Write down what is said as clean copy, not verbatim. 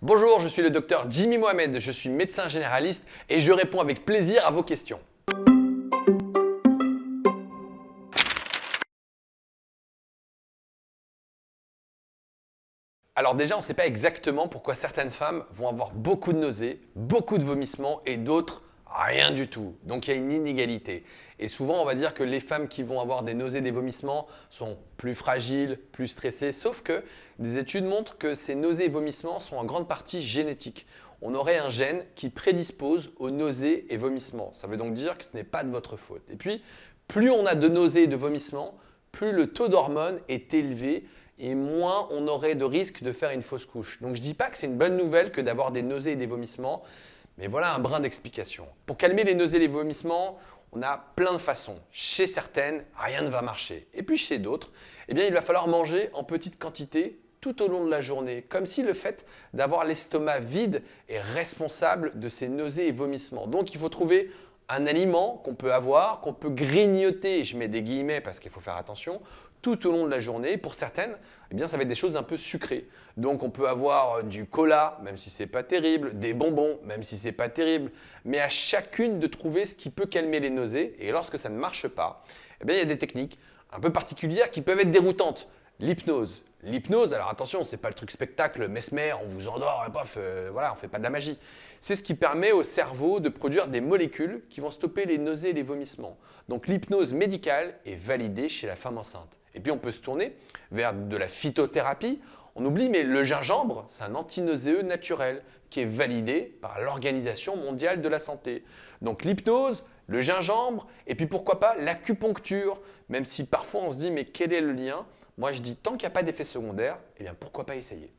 Bonjour, je suis le docteur Jimmy Mohamed, je suis médecin généraliste et je réponds avec plaisir à vos questions. Alors déjà, on ne sait pas exactement pourquoi certaines femmes vont avoir beaucoup de nausées, beaucoup de vomissements et d'autres rien du tout. Donc il y a une inégalité. Et souvent, on va dire que les femmes qui vont avoir des nausées, des vomissements sont plus fragiles, plus stressées, sauf que des études montrent que ces nausées et vomissements sont en grande partie génétiques. On aurait un gène qui prédispose aux nausées et vomissements. Ça veut donc dire que ce n'est pas de votre faute. Et puis, plus on a de nausées et de vomissements, plus le taux d'hormones est élevé et moins on aurait de risque de faire une fausse couche. Donc je ne dis pas que c'est une bonne nouvelle que d'avoir des nausées et des vomissements, mais voilà un brin d'explication. Pour calmer les nausées et les vomissements, on a plein de façons. Chez certaines, rien ne va marcher. Et puis chez d'autres, eh bien, il va falloir manger en petite quantité tout au long de la journée, comme si le fait d'avoir l'estomac vide est responsable de ces nausées et vomissements. Donc il faut trouver un aliment qu'on peut avoir, qu'on peut grignoter, je mets des guillemets parce qu'il faut faire attention, tout au long de la journée. Pour certaines, eh bien, ça va être des choses un peu sucrées. Donc on peut avoir du cola, même si ce n'est pas terrible, des bonbons, même si ce n'est pas terrible, mais à chacune de trouver ce qui peut calmer les nausées. Et lorsque ça ne marche pas, eh bien, il y a des techniques un peu particulières qui peuvent être déroutantes. L'hypnose. L'hypnose, alors attention, c'est pas le truc spectacle Mesmer, on vous endort et paf, voilà, on fait pas de la magie. C'est ce qui permet au cerveau de produire des molécules qui vont stopper les nausées et les vomissements. Donc l'hypnose médicale est validée chez la femme enceinte. Et puis on peut se tourner vers de la phytothérapie. On oublie, mais le gingembre, c'est un antinauséeux naturel qui est validé par l'Organisation mondiale de la santé. Donc l'hypnose, le gingembre, et puis pourquoi pas l'acupuncture, même si parfois on se dit mais quel est le lien? Moi je dis tant qu'il n'y a pas d'effet secondaire, eh bien pourquoi pas essayer?